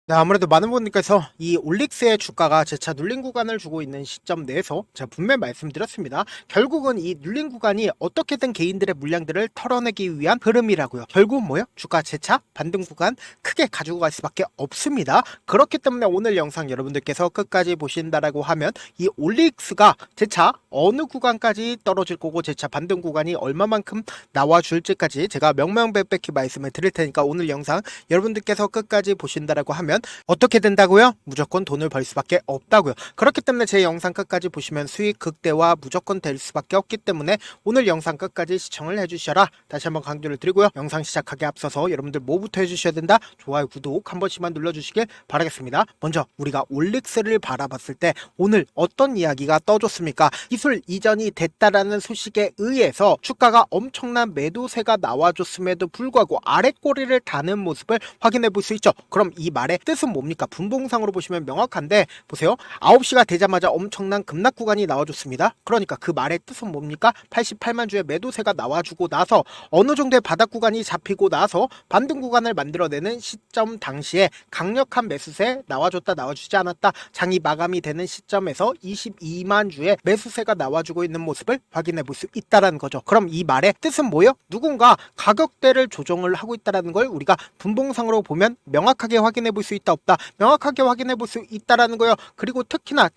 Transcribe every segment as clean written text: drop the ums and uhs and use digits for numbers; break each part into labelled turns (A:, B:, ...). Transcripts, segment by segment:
A: 네, 아무래도 많은 분들께서 이 올릭스의 주가가 재차 눌린 구간을 주고 있는 시점 내에서 제가 분명히 말씀드렸습니다. 결국은 이 눌린 구간이 어떻게든 개인들의 물량들을 털어내기 위한 흐름이라고요. 결국은 뭐예요? 주가 재차 반등 구간 크게 가지고 갈 수밖에 없습니다. 그렇기 때문에 오늘 영상 여러분들께서 끝까지 보신다라고 하면 이 올릭스가 재차 어느 구간까지 떨어질 거고 재차 반등 구간이 얼마만큼 나와줄지까지 제가 명명백백히 말씀을 드릴 테니까 오늘 영상 여러분들께서 끝까지 보신다라고 하면 어떻게 된다고요? 무조건 돈을 벌 수밖에 없다고요. 그렇기 때문에 제 영상 끝까지 보시면 수익 극대화 무조건 될 수밖에 없기 때문에 오늘 영상 끝까지 시청을 해주셔라. 다시 한번 강조를 드리고요. 영상 시작하기 앞서서 여러분들 뭐부터 해주셔야 된다? 좋아요, 구독 한 번씩만 눌러주시길 바라겠습니다. 먼저 우리가 올릭스를 바라봤을 때 오늘 어떤 이야기가 떠줬습니까? 기술 이전이 됐다라는 소식에 의해서 주가가 엄청난 매도세가 나와줬음에도 불구하고 아랫꼬리를 다는 모습을 확인해 볼 수 있죠. 그럼 이 말의 뜻은 뭡니까? 분봉상으로 보시면 명확한데 보세요. 9시가 되자마자 엄청난 급락 구간이 나와줬습니다. 그러니까 그 말의 뜻은 뭡니까? 88만 주의 매도세가 나와주고 나서 어느 정도의 바닥 구간이 잡히고 나서 반등 구간을 만들어내는 시점 당시에 강력한 매수세 나와줬다 나와주지 않았다 장이 마감이 되는 시점에서 22만 주의 매수세가 나와주고 있는 모습을 확인해 볼 수 있다는 거죠. 그럼 이 말의 뜻은 뭐예요? 누군가 가격대를 조정을 하고 있다는 걸 우리가 분봉상으로 보면 명확하게 확인해 볼 수 있다 없다 명확하게 확인해 볼 수 있다라는 거예요. 그리고 특히나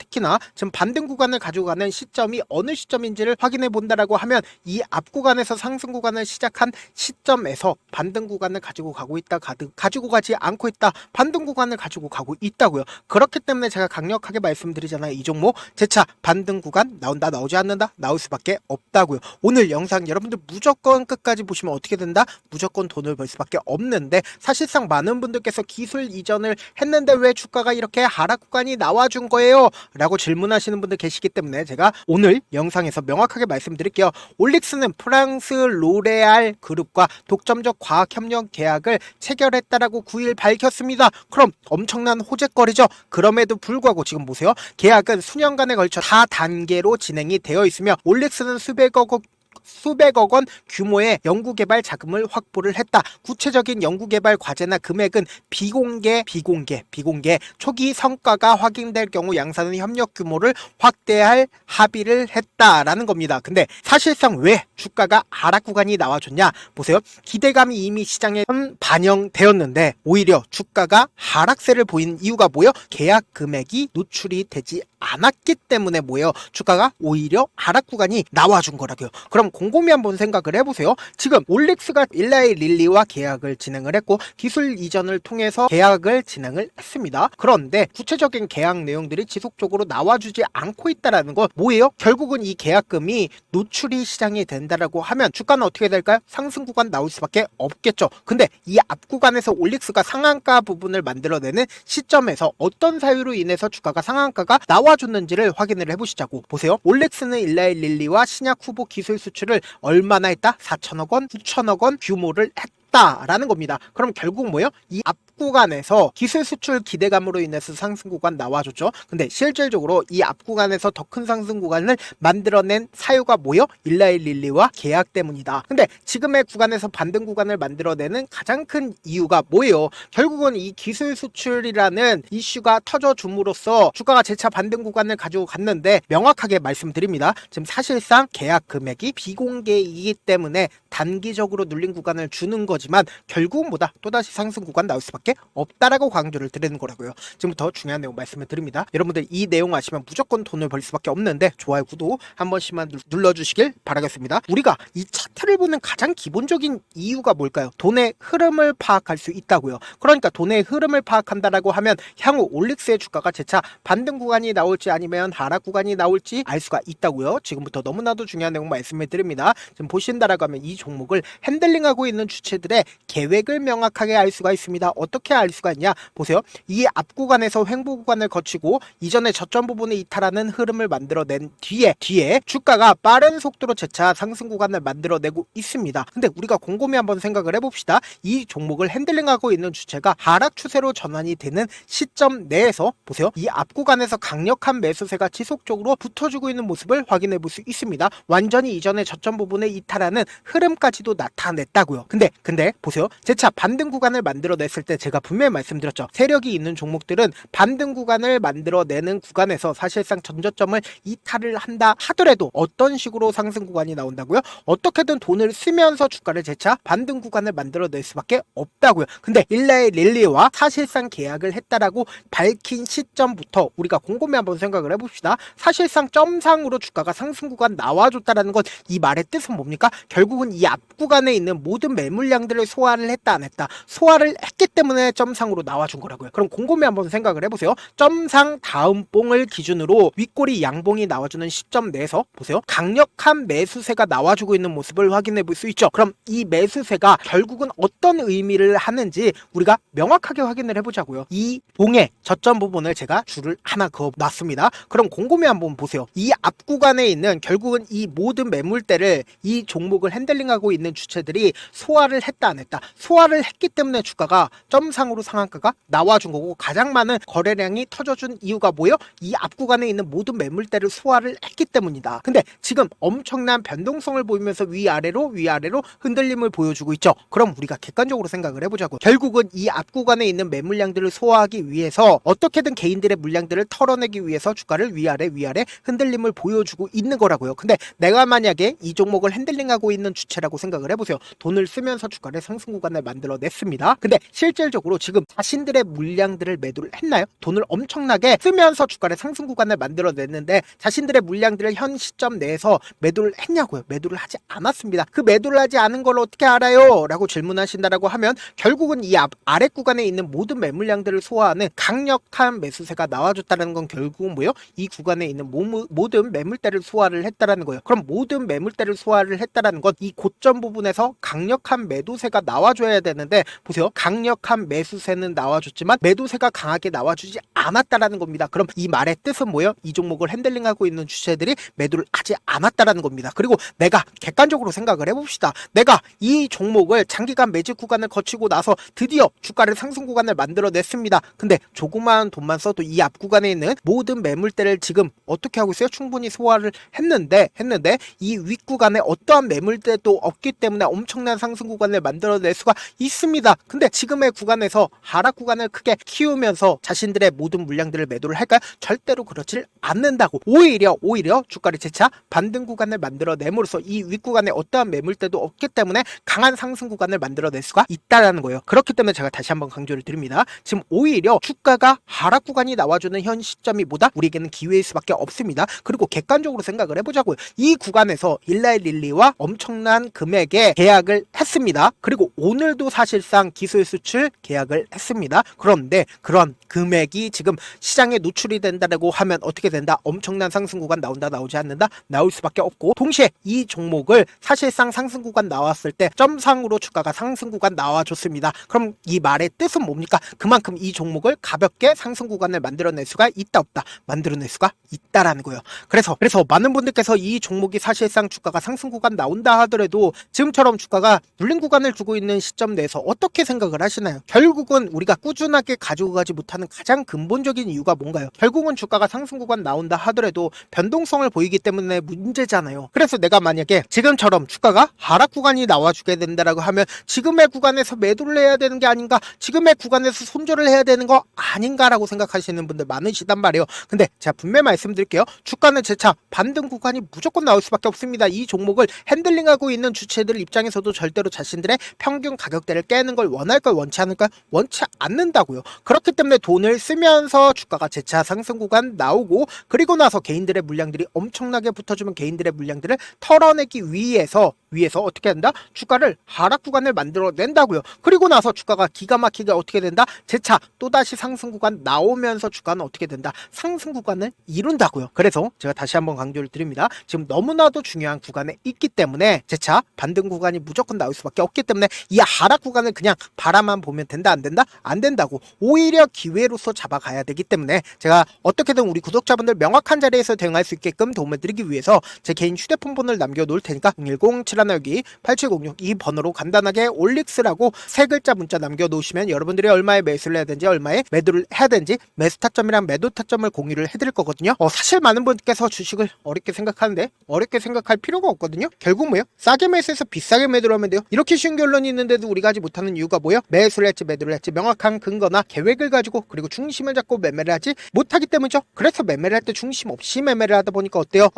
A: 지금 반등 구간을 가지고 가는 시점이 어느 시점인지를 확인해 본다라고 하면 이 앞 구간에서 상승 구간을 시작한 시점에서 반등 구간을 가지고 가고 있다 가지고 가지 않고 있다 반등 구간을 가지고 가고 있다고요. 그렇기 때문에 제가 강력하게 말씀드리잖아요. 이 종목 재차 반등 구간 나온다 나오지 않는다 나올 수밖에 없다고요. 오늘 영상 여러분들 무조건 끝까지 보시면 어떻게 된다? 무조건 돈을 벌 수밖에 없는데 사실상 많은 분들께서 기술 이전을 했는데 왜 주가가 이렇게 하락 구간이 나와준 거예요? 라고 질문하시는 분들 계시기 때문에 제가 오늘 영상에서 명확하게 말씀드릴게요. 올릭스는 프랑스 로레알 그룹과 독점적 과학협력 계약을 체결했다라고 9일 밝혔습니다. 그럼 엄청난 호재거리죠. 그럼에도 불구하고 지금 보세요. 계약은 수년간에 걸쳐 4단계로 진행이 되어 있으며 올릭스는 수백억 원 규모의 연구개발 자금을 확보를 했다. 구체적인 연구개발 과제나 금액은 비공개 초기 성과가 확인될 경우 양사는 협력 규모를 확대할 합의를 했다라는 겁니다. 근데 사실상 왜 주가가 하락 구간이 나와줬냐? 보세요. 기대감이 이미 시장에 반영되었는데 오히려 주가가 하락세를 보인 이유가 뭐예요? 계약 금액이 노출이 되지 않았기 때문에 뭐예요? 주가가 오히려 하락 구간이 나와준 거라고요. 그럼 곰곰이 한번 생각을 해보세요. 지금 올릭스가 일라이 릴리와 계약을 진행을 했고 기술 이전을 통해서 계약을 진행을 했습니다. 그런데 구체적인 계약 내용들이 지속적으로 나와주지 않고 있다라는 건 뭐예요? 결국은 이 계약금이 노출이 시장이 된다라고 하면 주가는 어떻게 될까요? 상승 구간 나올 수밖에 없겠죠. 근데 이 앞 구간에서 올릭스가 상한가 부분을 만들어내는 시점에서 어떤 사유로 인해서 주가가 상한가가 나와줬는지를 확인을 해보시자고. 보세요. 올릭스는 일라이 릴리와 신약 후보 기술 수출을 얼마나 했다? 4천억 원, 9천억 원 규모를 했다라는 겁니다. 그럼 결국 뭐예요? 이 앞 구간에서 기술 수출 기대감으로 인해서 상승 구간 나와줬죠. 근데 실질적으로 이 앞 구간에서 더 큰 상승 구간을 만들어낸 사유가 뭐예요? 일라이 릴리와 계약 때문이다. 근데 지금의 구간에서 반등 구간을 만들어내는 가장 큰 이유가 뭐예요? 결국은 이 기술 수출이라는 이슈가 터져줌으로써 주가가 재차 반등 구간을 가지고 갔는데 명확하게 말씀드립니다. 지금 사실상 계약 금액이 비공개이기 때문에 단기적으로 눌린 구간을 주는 거지만 결국은 뭐다? 또다시 상승 구간 나올 수밖에 없다라고 강조를 드리는 거라고요. 지금부터 중요한 내용 말씀을 드립니다. 여러분들 이 내용 아시면 무조건 돈을 벌 수밖에 없는데 좋아요, 구독 한 번씩만 눌러주시길 바라겠습니다. 우리가 이 차트를 보는 가장 기본적인 이유가 뭘까요? 돈의 흐름을 파악할 수 있다고요. 그러니까 돈의 흐름을 파악한다라고 하면 향후 올릭스의 주가가 재차 반등 구간이 나올지 아니면 하락 구간이 나올지 알 수가 있다고요. 지금부터 너무나도 중요한 내용 말씀을 드립니다. 지금 보신다라고 하면 이 종목을 핸들링하고 있는 주체들의 계획을 명확하게 알 수가 있습니다. 어떻게 알 수가 있냐? 보세요. 이 앞 구간에서 횡보 구간을 거치고 이전에 저점 부분에 이탈하는 흐름을 만들어낸 뒤에 주가가 빠른 속도로 재차 상승 구간을 만들어내고 있습니다. 근데 우리가 곰곰이 한번 생각을 해봅시다. 이 종목을 핸들링하고 있는 주체가 하락 추세로 전환이 되는 시점 내에서 보세요. 이 앞 구간에서 강력한 매수세가 지속적으로 붙어주고 있는 모습을 확인해 볼 수 있습니다. 완전히 이전에 저점 부분에 이탈하는 흐름까지도 나타냈다고요. 근데 근데 보세요. 재차 반등 구간을 만들어냈을 때 제가 분명히 말씀드렸죠. 세력이 있는 종목들은 반등 구간을 만들어내는 구간에서 사실상 전저점을 이탈을 한다 하더라도 어떤 식으로 상승 구간이 나온다고요? 어떻게든 돈을 쓰면서 주가를 재차 반등 구간을 만들어낼 수밖에 없다고요. 근데 일라의 릴리와 사실상 계약을 했다라고 밝힌 시점부터 우리가 곰곰이 한번 생각을 해봅시다. 사실상 점상으로 주가가 상승 구간 나와줬다라는 건 이 말의 뜻은 뭡니까? 결국은 이 앞 구간에 있는 모든 매물량들을 소화를 했다 안 했다? 소화를 했기 때문에 점상으로 나와준 거라고요. 그럼 곰곰이 한번 생각을 해보세요. 점상 다음 봉을 기준으로 윗꼬리 양봉이 나와주는 시점 내에서 보세요. 강력한 매수세가 나와주고 있는 모습을 확인해 볼 수 있죠. 그럼 이 매수세가 결국은 어떤 의미를 하는지 우리가 명확하게 확인을 해보자고요. 이 봉의 저점 부분을 제가 줄을 하나 그어 놨습니다. 그럼 곰곰이 한번 보세요. 이 앞 구간에 있는 결국은 이 모든 매물대를 이 종목을 핸들링하고 있는 주체들이 소화를 했다 안 했다? 소화를 했기 때문에 주가가 점상으로 상한가가 나와준 거고, 가장 많은 거래량이 터져준 이유가 뭐예요? 이 앞 구간에 있는 모든 매물대를 소화를 했기 때문이다. 근데 지금 엄청난 변동성을 보이면서 위아래로 흔들림을 보여주고 있죠. 그럼 우리가 객관적으로 생각을 해보자고. 결국은 이 앞 구간에 있는 매물량들을 소화하기 위해서 어떻게든 개인들의 물량들을 털어내기 위해서 주가를 위아래 흔들림을 보여주고 있는 거라고요. 근데 내가 만약에 이 종목을 핸들링하고 있는 주체라고 생각을 해보세요. 돈을 쓰면서 주가를 상승 구간을 만들어냈습니다. 근데 실질적으로 지금 자신들의 물량들을 매도를 했나요? 돈을 엄청나게 쓰면서 주가를 상승 구간을 만들어냈는데 자신들의 물량들을 현 시점 내에서 매도를 했냐고요? 매도를 하지 않았습니다. 그 매도를 하지 않은 걸 어떻게 알아요? 라고 질문하신다라고 하면 결국은 이 아래 구간에 있는 모든 매물량들을 소화하는 강력한 매수세가 나와줬다는 건 결국은 뭐예요? 이 구간에 있는 모든 매물대를 소화를 했다라는 거예요. 그럼 모든 매물대를 소화를 했다라는 건 이 고점 부분에서 강력한 매도세가 나와줘야 되는데 보세요. 강력한 매수세는 나와줬지만 매도세가 강하게 나와주지 않았다라는 겁니다. 그럼 이 말의 뜻은 뭐예요? 이 종목을 핸들링하고 있는 주체들이 매도를 하지 않았다라는 겁니다. 그리고 내가 객관적으로 생각을 해봅시다. 내가 이 종목을 장기간 매집 구간을 거치고 나서 드디어 주가를 상승 구간을 만들어냈습니다. 근데 조그마한 돈만 써도 이 앞 구간에 있는 모든 매물대를 지금 어떻게 하고 있어요? 충분히 소화를 했는데 이 윗 구간에 어떠한 매물대도 없기 때문에 엄청난 상승 구간을 만들어낼 수가 있습니다. 근데 지금의 구간에서 하락 구간을 크게 키우면서 자신들의 모든 물량들을 매도를 할까요? 절대로 그렇질 않는다고. 오히려 주가를 재차 반등 구간을 만들어냄으로써 이 윗 구간에 어떠한 매물대도 없기 때문에 강한 상승 구간을 만들어낼 수가 있다라는 거예요. 그렇기 때문에 제가 다시 한번 강조를 드립니다. 지금 오히려 주가가 하락 구간이 나와주는 현 시점이 보다 우리에게는 기회일 수밖에 없습니다. 그리고 객관적으로 생각을 해보자고요. 이 구간에서 일라이 릴리와 엄청난 금액의 계약을 했습니다. 그리고 오늘도 사실상 기술 수출 계약을 했습니다. 그런데 그런 금액이 지금 시장에 노출이 된다고 하면 어떻게 된다? 엄청난 상승 구간 나온다, 나오지 않는다? 나올 수밖에 없고, 동시에 이 종목을 사실상 상승 구간 나왔을 때 점상으로 주가가 상승 구간 나와줬습니다. 그럼 이 말의 뜻은 뭡니까? 그만큼 이 종목을 가볍게 상승 구간을 만들어낼 수가 있다 없다? 만들어낼 수가 있다라는 거예요. 그래서 많은 분들께서 이 종목이 사실상 주가가 상승 구간 나온다 하더라도 지금처럼 주가가 눌린 구간을 주고 있는 시점 내에서 어떻게 생각을 하시나요? 결국은 우리가 꾸준하게 가지고 가지 못하는 가장 근본적인 이유가 뭔가요? 결국은 주가가 상승 구간 나온다 하더라도 변동성을 보이기 때문에 문제잖아요. 그래서 내가 만약에 지금처럼 주가가 하락 구간이 나와주게 된다라고 하면 지금의 구간에서 매도를 해야 되는 게 아닌가? 지금의 구간에서 손절을 해야 되는 거 아닌가라고 생각하시는 분들 많으시단 말이에요. 근데 제가 분명히 말씀드릴게요. 주가는 재차 반등 구간이 무조건 나올 수밖에 없습니다. 이 종목을 핸들링하고 있는 주체들 입장에서도 절대로 자신들의 평균 가격대를 깨는 걸 원할까요? 원치 않을까요? 원치 않는다고요. 그렇기 때문에 돈을 쓰면서 주가가 재차 상승 구간 나오고, 그리고 나서 개인들의 물량들이 엄청나게 붙어주면 개인들의 물량들을 털어내기 위해서 어떻게 한다? 주가를 하락 구간을 만들어낸다고요. 그리고 나서 주가가 기가 막히게 어떻게 된다? 재차 또다시 상승 구간 나오면서 주가는 어떻게 된다? 상승 구간을 이룬다고요. 그래서 제가 다시 한번 강조를 드립니다. 지금 너무나도 중요한 구간에 있기 때문에 재차 반등 구간이 무조건 나올 수밖에 없기 때문에 이 하락 구간을 그냥 바라만 보면 된다 안 된다? 안 된다고. 오히려 기회로서 잡아가야 되기 때문에 제가 어떻게든 우리 구독자분들 명확한 자리에서 대응할 수 있게끔 도움을 드리기 위해서 제 개인 휴대폰 번호를 남겨놓을 테니까 010-7162-8706 이 번호로 간단하게 올릭스라고 세 글자 문자 남겨놓으시면 여러분들이 얼마에 매수를 해야 되는지 얼마에 매도를 해야 되는지 매수 타점이랑 매도 타점을 공유를 해드릴 거거든요. 사실 많은 분께서 주식을 어렵게 생각하는데 어렵게 생각할 필요가 없거든요. 결국 뭐예요? 싸게 매수해서 비싸게 매도를 하면 돼요. 이렇게 쉬운 주식 결론이 있는데도 우리가 하지 못하는 이유가 뭐예요? 매수를 했지 매도를 했지 명확한 근거나 계획을 가지고 그리고 중심을 잡고 매매를 하지 못하기 때문이죠. 그래서 매매를 할 때 중심 없이 매매를 하다 보니까 어때요?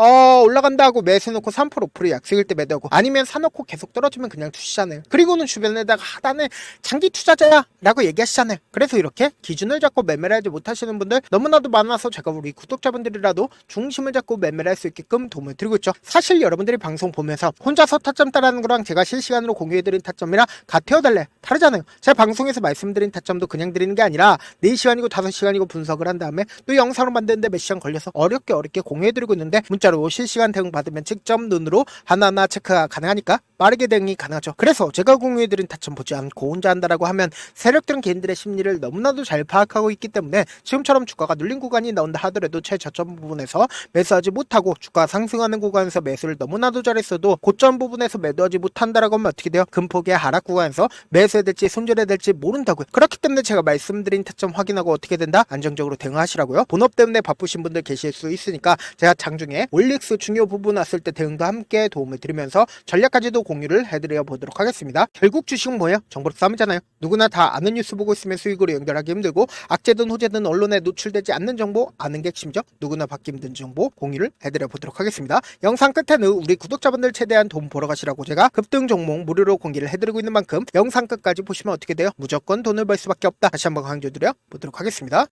A: 올라간다 하고 매수해놓고 3% 5% 약속일 때 매도하고 아니면 사놓고 계속 떨어지면 그냥 투시잖아요. 그리고는 주변에다가 나는 장기 투자자야 라고 얘기하시잖아요. 그래서 이렇게 기준을 잡고 매매를 하지 못하시는 분들 너무나도 많아서 제가 우리 구독자분들이라도 중심을 잡고 매매를 할 수 있게끔 도움을 드리고 있죠. 사실 여러분들이 방송 보면서 혼자서 타점 따라하는 거랑 제가 실시간으로 공유해드린 타점이랑 같아요 달라요? 다르잖아요. 제가 방송에서 말씀드린 타점도 그냥 드리는 게 아니라 4시간이고 5시간이고 분석을 한 다음에 또 영상으로 만드는데 몇 시간 걸려서 어렵게 공유해드리고 있는데 문자로 실시간 대응 받으면 직접 눈으로 하나하나 체크가 가능하니까 빠르게 대응이 가능하죠. 그래서 제가 공유해드린 타점 보지 않고 혼자 한다라고 하면 세력들은 개인들의 심리를 너무나도 잘 파악하고 있기 때문에 지금처럼 주가가 눌린 구간이 나온다 하더라도 최저점 부분에서 매수하지 못하고 주가 상승하는 구간에서 매수를 너무나도 잘했어도 고점 부분에서 매도하지 못한다라고 하면 어떻게 돼요? 금폭의 하락 구간에서 매수해야 될지 손절해야 될지 모른다고요. 그렇기 때문에 제가 말씀드린 타점 확인하고 어떻게 된다? 안정적으로 대응하시라고요. 본업 때문에 바쁘신 분들 계실 수 있으니까 제가 장중에 올릭스 중요 부분 왔을 때 대응도 함께 도움을 드리면서 전략까지도 공유를 해드려 보도록 하겠습니다. 결국 주식은 뭐예요? 정보력 싸움이잖아요. 누구나 다 아는 뉴스 보고 있으면 수익으로 연결하기 힘들고 악재든 호재든 언론에 노출되지 않는 정보 아는 게 핵심이죠. 누구나 받기 힘든 정보 공유를 해드려 보도록 하겠습니다. 영상 끝에는 우리 구독자분들 최대한 돈 벌어 가시라고 제가 급등 종목 무료로 공개를 해드리고 있는 만큼 영상 끝까지 보시면 어떻게 돼요? 무조건 돈을 벌 수밖에 없다. 다시 한번 강조드려 보도록 하겠습니다.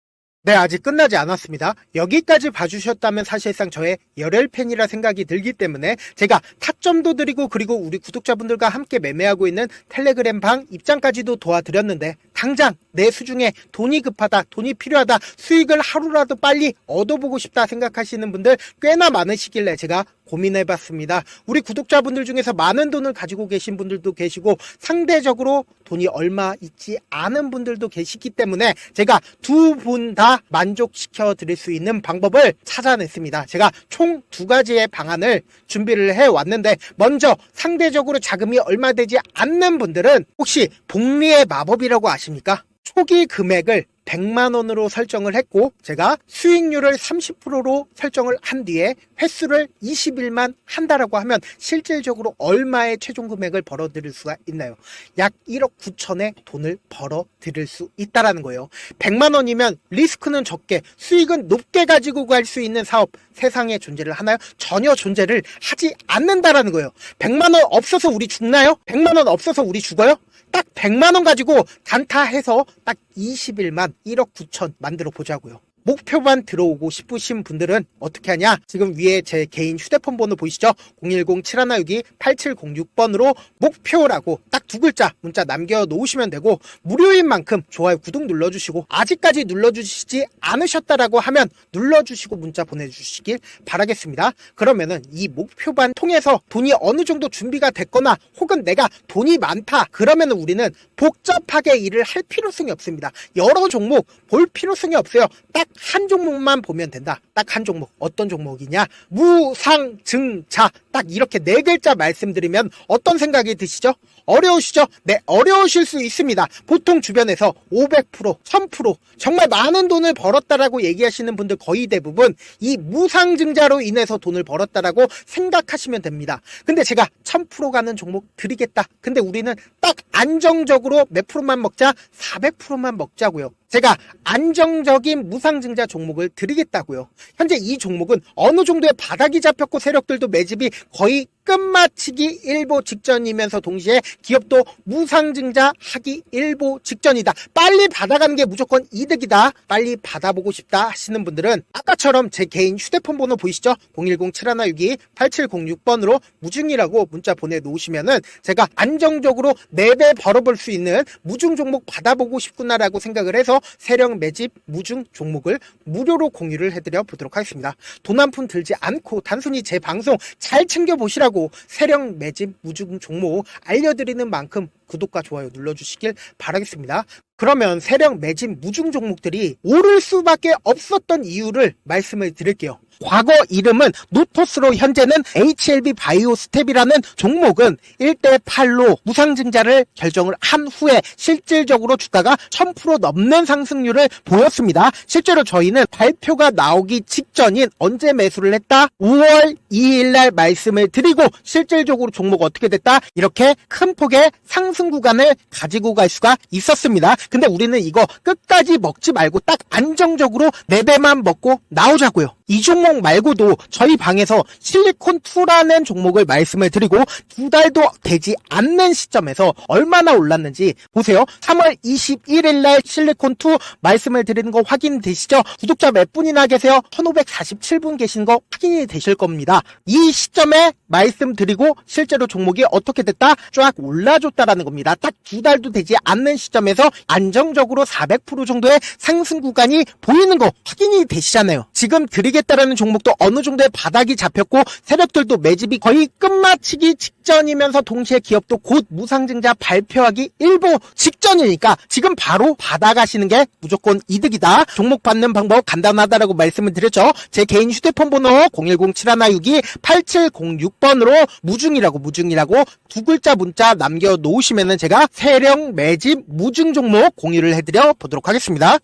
A: 네, 아직 끝나지 않았습니다. 여기까지 봐주셨다면 사실상 저의 열혈 팬이라 생각이 들기 때문에 제가 타점도 드리고 그리고 우리 구독자분들과 함께 매매하고 있는 텔레그램 방 입장까지도 도와드렸는데 당장 내 수중에 돈이 급하다, 돈이 필요하다, 수익을 하루라도 빨리 얻어보고 싶다 생각하시는 분들 꽤나 많으시길래 제가 고민해봤습니다. 우리 구독자분들 중에서 많은 돈을 가지고 계신 분들도 계시고 상대적으로 돈이 얼마 있지 않은 분들도 계시기 때문에 제가 두 분 다 만족시켜 드릴 수 있는 방법을 찾아냈습니다. 제가 총 2가지의 방안을 준비를 해왔는데 먼저 상대적으로 자금이 얼마 되지 않는 분들은 혹시 복리의 마법이라고 아십니까? 초기 금액을 100만원으로 설정을 했고 제가 수익률을 30%로 설정을 한 뒤에 횟수를 20일만 한다라고 하면 실질적으로 얼마의 최종 금액을 벌어들일 수가 있나요? 약 1억 9천의 돈을 벌어들일 수 있다라는 거예요. 100만원이면 리스크는 적게 수익은 높게 가지고 갈 수 있는 사업 세상에 존재를 하나요? 전혀 존재를 하지 않는다라는 거예요. 100만원 없어서 우리 죽나요? 100만원 없어서 우리 죽어요? 딱 100만원 가지고 단타해서 딱 20일만 1억 9천 만들어 보자고요. 목표만 들어오고 싶으신 분들은 어떻게 하냐? 지금 위에 제 개인 휴대폰 번호 보이시죠? 010-7162-8706번으로 목표라고 딱 2글자 문자 남겨놓으시면 되고 무료인 만큼 좋아요 구독 눌러주시고 아직까지 눌러주시지 않으셨다라고 하면 눌러주시고 문자 보내주시길 바라겠습니다. 그러면은 이 목표반 통해서 돈이 어느 정도 준비가 됐거나 혹은 내가 돈이 많다 그러면은 우리는 복잡하게 일을 할 필요성이 없습니다. 여러 종목 볼 필요성이 없어요. 딱 한 종목만 보면 된다. 딱 한 종목. 어떤 종목이냐? 무상증자. 딱 이렇게 4글자 말씀드리면 어떤 생각이 드시죠? 어려우시죠? 네, 어려우실 수 있습니다. 보통 주변에서 500%, 1000% 정말 많은 돈을 벌었다라고 얘기하시는 분들 거의 대부분 이 무상증자로 인해서 돈을 벌었다라고 생각하시면 됩니다. 근데 제가 1000% 가는 종목 드리겠다. 근데 우리는 딱 안정적으로 몇 프로만 먹자? 400%만 먹자고요. 제가 안정적인 무상증자 종목을 드리겠다고요. 현재 이 종목은 어느 정도의 바닥이 잡혔고 세력들도 매집이 거의 끝마치기 일보 직전이면서 동시에 기업도 무상증자 하기 일보 직전이다. 빨리 받아가는 게 무조건 이득이다. 빨리 받아보고 싶다 하시는 분들은 아까처럼 제 개인 휴대폰 번호 보이시죠? 010-7162-8706번으로 무중이라고 문자 보내놓으시면은 제가 안정적으로 4배 벌어볼 수 있는 무중 종목 받아보고 싶구나라고 생각을 해서 세력 매집 무중 종목을 무료로 공유를 해드려 보도록 하겠습니다. 돈 한 푼 들지 않고 단순히 제 방송 잘 챙겨보시라고 세력 매집 무중 종목 알려드리는 만큼 구독과 좋아요 눌러주시길 바라겠습니다. 그러면 세력 매집 무중 종목들이 오를 수밖에 없었던 이유를 말씀을 드릴게요. 과거 이름은 노토스로 현재는 HLB 바이오스텝이라는 종목은 1대8로 무상증자를 결정을 한 후에 실질적으로 주가가 1000% 넘는 상승률을 보였습니다. 실제로 저희는 발표가 나오기 직전인 언제 매수를 했다? 5월 2일 날 말씀을 드리고 실질적으로 종목 어떻게 됐다? 이렇게 큰 폭의 상승 구간을 가지고 갈 수가 있었습니다. 근데 우리는 이거 끝까지 먹지 말고 딱 안정적으로 4배만 먹고 나오자고요. 이 종목 말고도 저희 방에서 실리콘2라는 종목을 말씀을 드리고 2달도 되지 않는 시점에서 얼마나 올랐는지 보세요. 3월 21일 날 실리콘2 말씀을 드리는 거 확인되시죠? 구독자 몇 분이나 계세요? 1547분 계신 거 확인이 되실 겁니다. 이 시점에 말씀드리고 실제로 종목이 어떻게 됐다? 쫙 올라줬다라는 겁니다. 딱 2달도 되지 않는 시점에서 안정적으로 400% 정도의 상승 구간이 보이는 거 확인이 되시잖아요. 지금 드리겠다라는 종목도 어느 정도의 바닥이 잡혔고 세력들도 매집이 거의 끝마치기 직전이면서 동시에 기업도 곧 무상증자 발표하기 일보 직전이니까 지금 바로 받아가시는 게 무조건 이득이다. 종목 받는 방법 간단하다라고 말씀을 드렸죠. 제 개인 휴대폰 번호 010-7162-8706번으로 무중이라고 두 글자 문자 남겨놓으시면은 제가 세력 매집 무중 종목 공유를 해드려 보도록 하겠습니다.